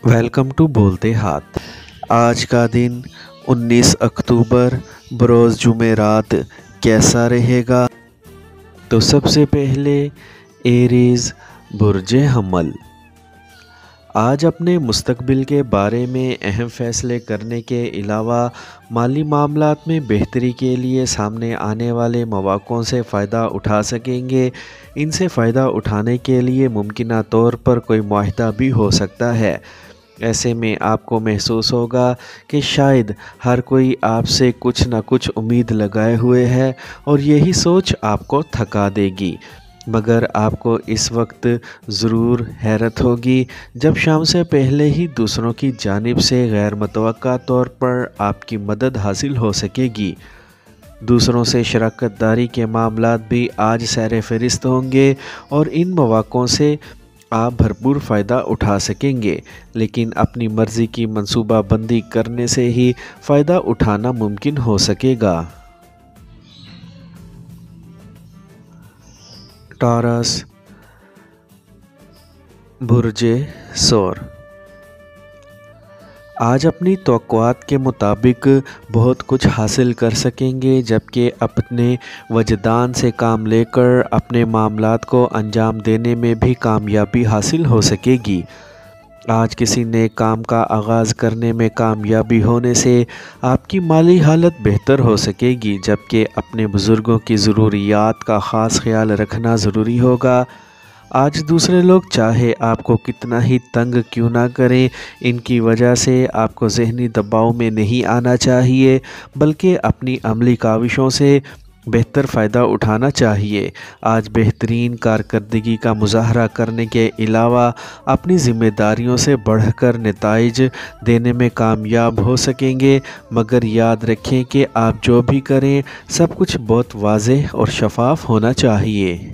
Welcome to बोलते हाथ। आज का दिन 19 अक्टूबर बरोज़ जुमेरात कैसा रहेगा? तो सबसे पहले एरीज़ बुर्ज हमल। आज अपने मुस्तकबिल के बारे में अहम फ़ैसले करने के अलावा माली मामलात में बेहतरी के लिए सामने आने वाले मौक़ों से फ़ायदा उठा सकेंगे। इनसे फ़ायदा उठाने के लिए मुमकिना तौर पर कोई मुआहदा भी हो सकता है। ऐसे में आपको महसूस होगा कि शायद हर कोई आपसे कुछ न कुछ उम्मीद लगाए हुए है और यही सोच आपको थका देगी। मगर आपको इस वक्त ज़रूर हैरत होगी जब शाम से पहले ही दूसरों की जानिब से गैर मुतवक्का तौर पर आपकी मदद हासिल हो सकेगी। दूसरों से शराकत दारी के मामलात भी आज सैर फ़हरिस्त होंगे और इन मौक़ों से आप भरपूर फ़ायदा उठा सकेंगे, लेकिन अपनी मर्ज़ी की मंसूबा बंदी करने से ही फ़ायदा उठाना मुमकिन हो सकेगा। टॉरस बुर्ज सौर। आज अपनी तवक्कुआत के मुताबिक बहुत कुछ हासिल कर सकेंगे, जबकि अपने वजदान से काम लेकर अपने मामलात को अंजाम देने में भी कामयाबी हासिल हो सकेगी। आज किसी नए काम का आगाज़ करने में कामयाबी होने से आपकी माली हालत बेहतर हो सकेगी, जबकि अपने बुज़ुर्गों की ज़रूरियात का ख़ास ख्याल रखना ज़रूरी होगा। आज दूसरे लोग चाहे आपको कितना ही तंग क्यों ना करें, इनकी वजह से आपको ज़हनी दबाव में नहीं आना चाहिए, बल्कि अपनी अमली काविशों से बेहतर फ़ायदा उठाना चाहिए। आज बेहतरीन कारकर्दगी का मुज़ाहरा करने के अलावा अपनी ज़िम्मेदारियों से बढ़कर नताइज देने में कामयाब हो सकेंगे, मगर याद रखें कि आप जो भी करें सब कुछ बहुत वाज़ेह और शफाफ होना चाहिए।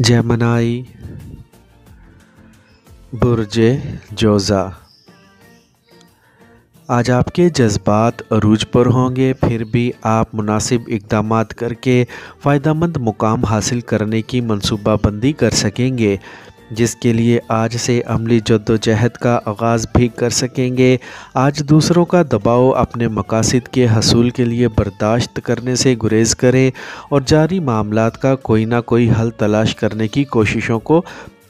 जेमिनी बुर्ज जोज़ा। आज आपके जज्बात अरूज पर होंगे, फिर भी आप मुनासिब इक़दामात करके फ़ायदेमंद मुकाम हासिल करने की मनसूबाबंदी कर सकेंगे, जिसके लिए आज से अमली जद्दोजहद का आगाज़ भी कर सकेंगे। आज दूसरों का दबाव अपने मकासद के हसूल के लिए बर्दाश्त करने से गुरेज़ करें और जारी मामलात का कोई ना कोई हल तलाश करने की कोशिशों को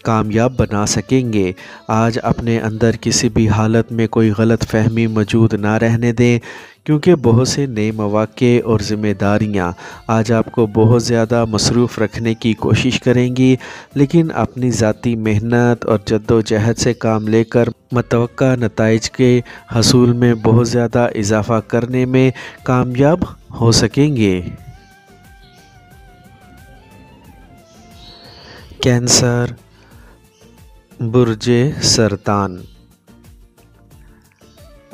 कामयाब बना सकेंगे। आज अपने अंदर किसी भी हालत में कोई गलत फहमी मौजूद ना रहने दें, क्योंकि बहुत से नए मौक़े और ज़िम्मेदारियाँ आज आपको बहुत ज़्यादा मसरूफ़ रखने की कोशिश करेंगी, लेकिन अपनी ज़ाती मेहनत और जद्दोजहद से काम लेकर मुतवक्का नताइज के हसूल में बहुत ज़्यादा इजाफ़ा करने में कामयाब हो सकेंगे। कैंसर बुर्ज सरतान।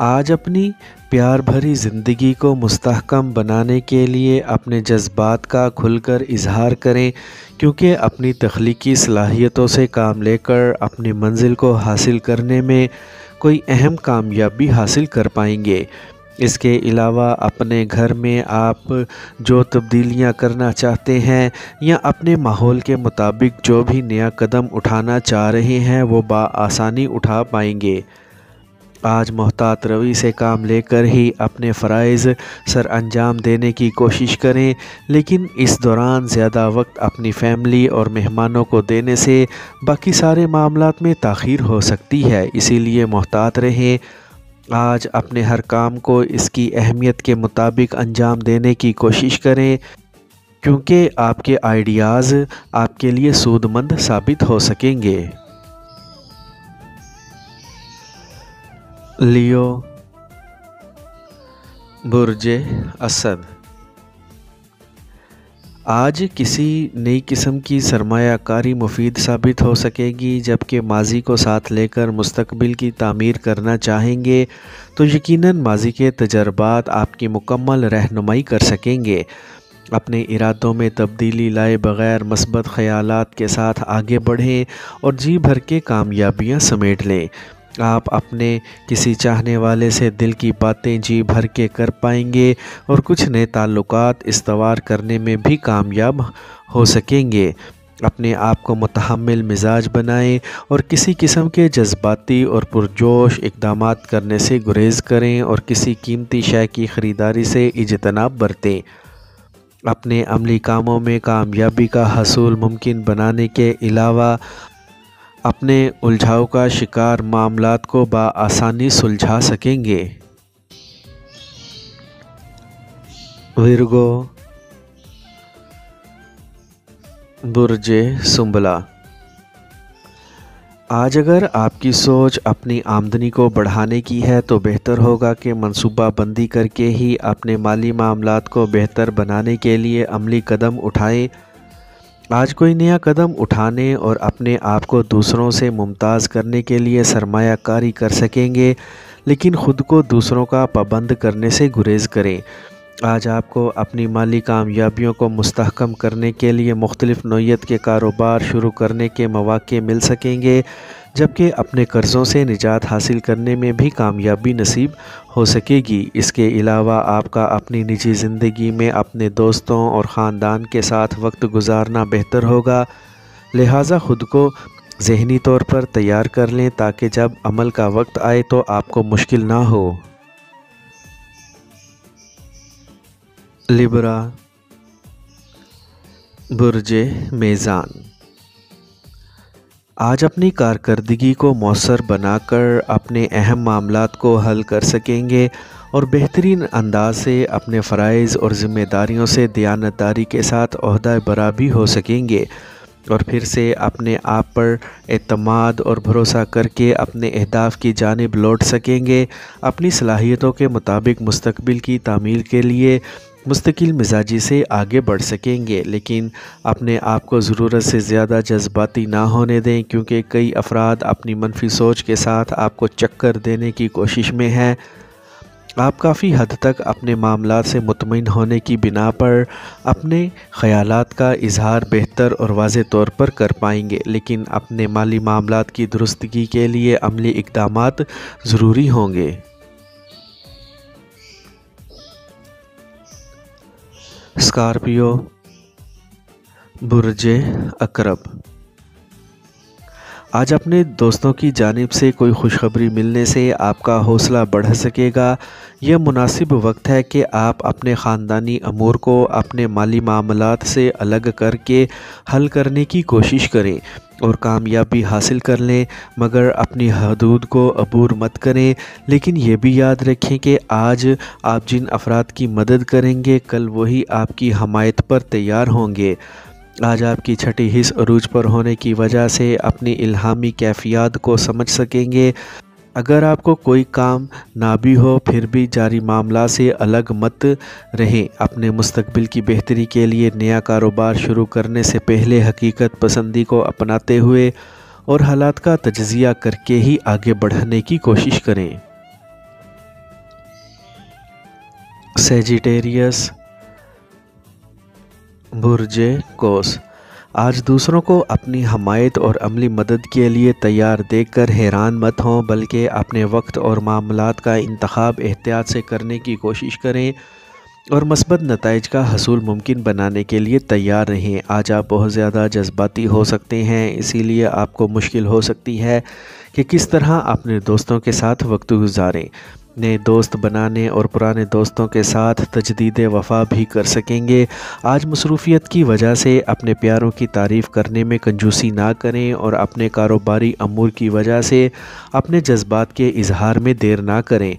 आज अपनी प्यार भरी ज़िंदगी को मुस्तहकम बनाने के लिए अपने जज्बात का खुलकर इजहार करें, क्योंकि अपनी तख्लीकी सलाहियतों से काम लेकर अपनी मंजिल को हासिल करने में कोई अहम कामयाबी हासिल कर पाएंगे। इसके अलावा अपने घर में आप जो तब्दीलियां करना चाहते हैं या अपने माहौल के मुताबिक जो भी नया कदम उठाना चाह रहे हैं वो आसानी उठा पाएंगे। आज मोहतात रवि से काम लेकर ही अपने फ़राइज़ सर अंजाम देने की कोशिश करें, लेकिन इस दौरान ज़्यादा वक्त अपनी फैमिली और मेहमानों को देने से बाकी सारे मामलात में ताख़ीर हो सकती है, इसीलिए मोहतात रहें। आज अपने हर काम को इसकी अहमियत के मुताबिक अंजाम देने की कोशिश करें, क्योंकि आपके आइडियाज़ आपके लिए सूदमंद साबित हो सकेंगे। लियो बुर्ज असद। आज किसी नई किस्म की सरमायाकारी मुफीद साबित हो सकेगी, जबकि माजी को साथ लेकर मुस्तकबिल की तामीर करना चाहेंगे तो यकीनन माजी के तजर्बात आपकी मुकम्मल रहनुमाई कर सकेंगे। अपने इरादों में तब्दीली लाए बग़ैर मस्बत ख़यालात के साथ आगे बढ़ें और जी भर के कामयाबियाँ समेट लें। आप अपने किसी चाहने वाले से दिल की बातें जी भर के कर पाएंगे और कुछ नए ताल्लुकात इस्तवार करने में भी कामयाब हो सकेंगे। اپنے آپ کو متحمل مزاج بنائیں اور کسی قسم کے جذباتی اور پرجوش اقدامات کرنے سے گریز کریں اور کسی قیمتی شے کی خریداری سے اجتناب برتیں۔ اپنے عملی کاموں میں کامیابی کا حصول ممکن بنانے کے علاوہ اپنے الجھاؤ کا شکار معاملات کو بآسانی سلجھا سکیں گے۔ ورگو، برج سنبلہ۔ آج اگر آپ کی سوچ اپنی آمدنی کو بڑھانے کی ہے تو بہتر ہوگا کہ منصوبہ بندی کر کے ہی اپنے مالی معاملات کو بہتر بنانے کے لیے عملی قدم اٹھائیں۔ آج کوئی نیا قدم اٹھانے اور اپنے آپ کو دوسروں سے ممتاز کرنے کے لیے سرمایہ کاری کر سکیں گے، لیکن خود کو دوسروں کا پابند کرنے سے گریز کریں۔ آج آپ کو اپنی مالی کامیابیوں کو مستحکم کرنے کے لیے مختلف نوعیت کے کاروبار شروع کرنے کے مواقع مل سکیں گے، جبکہ اپنے قرضوں سے نجات حاصل کرنے میں بھی کامیابی نصیب ہو سکے گی۔ اس کے علاوہ آپ کا اپنی نجی زندگی میں اپنے دوستوں اور خاندان کے ساتھ وقت گزارنا بہتر ہوگا، لہٰذا خود کو ذہنی طور پر تیار کر لیں تاکہ جب عمل کا وقت آئے تو آپ کو مشکل نہ ہو۔ لبرا، برج میزان۔ آج اپنی کارکردگی کو مؤثر بنا کر اپنے اہم معاملات کو حل کر سکیں گے اور بہترین انداز سے اپنے فرائض اور ذمہ داریوں سے دیانتداری کے ساتھ عہدہ برابری ہو سکیں گے، اور پھر سے اپنے آپ پر اعتماد اور بھروسہ کر کے اپنے اہداف کی جانب لوٹ سکیں گے۔ اپنی صلاحیتوں کے مطابق مستقبل کی تعمیل کے لیے مستقل مزاجی سے آگے بڑھ سکیں گے، لیکن اپنے آپ کو ضرورت سے زیادہ جذباتی نہ ہونے دیں، کیونکہ کئی افراد اپنی منفی سوچ کے ساتھ آپ کو چکر دینے کی کوشش میں ہیں۔ آپ کافی حد تک اپنے معاملات سے مطمئن ہونے کی بنا پر اپنے خیالات کا اظہار بہتر اور واضح طور پر کر پائیں گے، لیکن اپنے مالی معاملات کی درستگی کے لیے عملی اقدامات ضروری ہوں گے۔ اسکارپیو، برج عقرب۔ آج اپنے دوستوں کی جانب سے کوئی خوشخبری ملنے سے آپ کا حوصلہ بڑھ سکے گا۔ یہ مناسب وقت ہے کہ آپ اپنے خاندانی امور کو اپنے مالی معاملات سے الگ کر کے حل کرنے کی کوشش کریں اور کامیابی حاصل کر لیں، مگر اپنی حدود کو عبور مت کریں۔ لیکن یہ بھی یاد رکھیں کہ آج آپ جن افراد کی مدد کریں گے، کل وہی آپ کی حمایت پر تیار ہوں گے۔ آج آپ کی چھٹی حس عروج پر ہونے کی وجہ سے اپنی الہامی کیفیات کو سمجھ سکیں گے۔ اگر آپ کو کوئی کام نہ بھی ہو پھر بھی جاری معاملات سے الگ مت رہیں۔ اپنے مستقبل کی بہتری کے لیے نیا کاروبار شروع کرنے سے پہلے حقیقت پسندی کو اپناتے ہوئے اور حالات کا تجزیہ کر کے ہی آگے بڑھنے کی کوشش کریں۔ سیجیٹیریس، برج قوس۔ آج دوسروں کو اپنی حمایت اور عملی مدد کے لیے تیار دیکھ کر حیران مت ہوں، بلکہ اپنے وقت اور معاملات کا انتخاب احتیاط سے کرنے کی کوشش کریں اور مثبت نتائج کا حصول ممکن بنانے کے لیے تیار رہیں۔ آج آپ بہت زیادہ جذباتی ہو سکتے ہیں، اسی لیے آپ کو مشکل ہو سکتی ہے کہ کس طرح اپنے دوستوں کے ساتھ وقت گزاریں۔ نئے دوست بنانے اور پرانے دوستوں کے ساتھ تجدید وفا بھی کر سکیں گے۔ آج مصروفیت کی وجہ سے اپنے پیاروں کی تعریف کرنے میں کنجوسی نہ کریں اور اپنے کاروباری امور کی وجہ سے اپنے جذبات کے اظہار میں دیر نہ کریں۔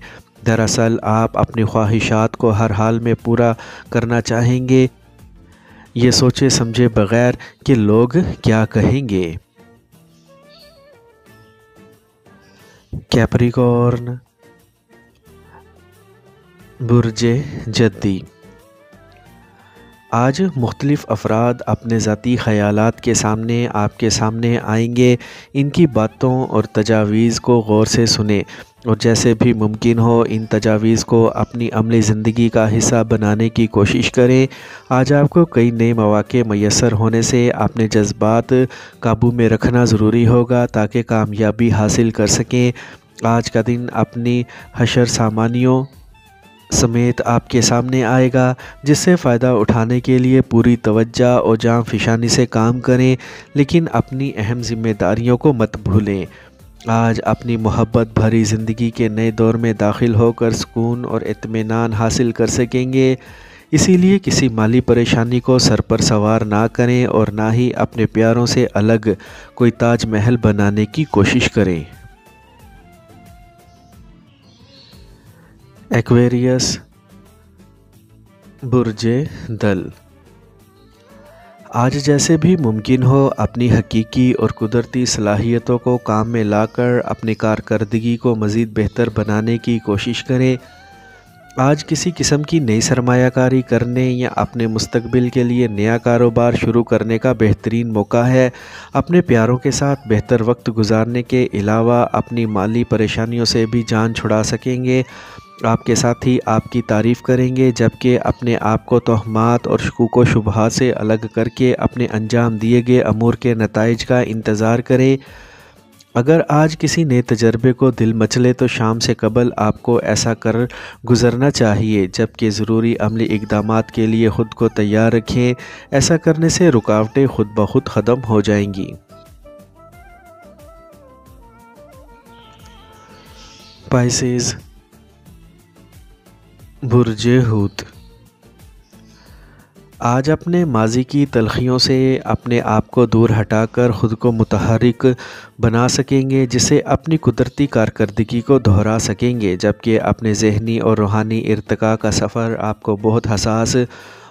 دراصل آپ اپنی خواہشات کو ہر حال میں پورا کرنا چاہیں گے، یہ سوچے سمجھے بغیر کہ لوگ کیا کہیں گے۔ کیپریکورن، برج جدی۔ آج مختلف افراد اپنے ذاتی خیالات کے سامنے آپ کے سامنے آئیں گے۔ ان کی باتوں اور تجاویز کو غور سے سنیں اور جیسے بھی ممکن ہو ان تجاویز کو اپنی عملی زندگی کا حصہ بنانے کی کوشش کریں۔ آج آپ کو کئی نئے مواقع میسر ہونے سے اپنے جذبات قابو میں رکھنا ضروری ہوگا تاکہ کامیابی حاصل کر سکیں۔ آج کا دن اپنی حشر سامانیوں समेत आपके सामने आएगा, जिससे फ़ायदा उठाने के लिए पूरी तवज्जो और जान फिशानी से काम करें, लेकिन अपनी अहम ज़िम्मेदारियों को मत भूलें। आज अपनी मोहब्बत भरी ज़िंदगी के नए दौर में दाखिल होकर सुकून और इत्मीनान हासिल कर सकेंगे। इसीलिए किसी माली परेशानी को सर पर सवार ना करें और ना ही अपने प्यारों से अलग कोई ताज महल बनाने की कोशिश करें। एक्वेरियस, बुर्जे दल। आज जैसे भी मुमकिन हो अपनी हकीकी और कुदरती सलाहियतों को काम में लाकर अपनी कारकर्दगी को मज़ीद बेहतर बनाने की कोशिश करें। आज किसी किस्म की नई सरमायाकारी करने या अपने मुस्तकबिल के लिए नया कारोबार शुरू करने का बेहतरीन मौका है। अपने प्यारों के साथ बेहतर वक्त गुजारने के अलावा अपनी माली परेशानियों से भी जान छुड़ा सकेंगे। आपके साथी आपकी तारीफ़ करेंगे, जबकि अपने आप को तोहमात और शकूक व शुबहात से अलग करके अपने अंजाम दिए गए अमूर के नताइज का इंतज़ार करें। अगर आज किसी नए तजर्बे को दिल मचले तो शाम से कबल आपको ऐसा कर गुज़रना चाहिए, जबकि ज़रूरी अमली इक़दामात के लिए ख़ुद को तैयार रखें। ऐसा करने से रुकावटें खुद ब खुद ख़त्म हो जाएंगी। पाइसेस, बुर्जे हूत। आज अपने माजी की तलखियों से अपने आप को दूर हटाकर ख़ुद को मुतहरिक बना सकेंगे, जिससे अपनी कुदरती कारकर्दगी को दोहरा सकेंगे, जबकि अपने ज़हनी और रूहानी इर्तिका का सफ़र आपको बहुत हसास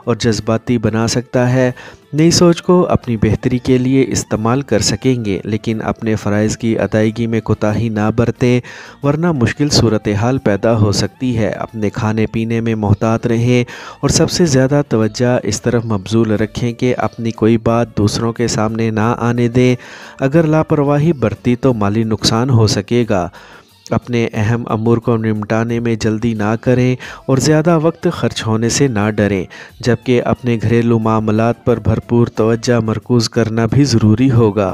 और जज्बाती बना सकता है। नई सोच को अपनी बेहतरी के लिए इस्तेमाल कर सकेंगे, लेकिन अपने फ़राइज़ की अदायगी में कोताही ना बरतें, वरना मुश्किल सूरत हाल पैदा हो सकती है। अपने खाने पीने में मोहतात रहें और सबसे ज़्यादा तवज्जो इस तरफ मबजूल रखें कि अपनी कोई बात दूसरों के सामने ना आने दें। अगर लापरवाही बरती तो माली नुकसान हो सकेगा। अपने अहम अमूर को निपटाने में जल्दी ना करें और ज़्यादा वक्त खर्च होने से ना डरें, जबकि अपने घरेलू मामलात पर भरपूर तवज्जो मरकूज़ करना भी ज़रूरी होगा।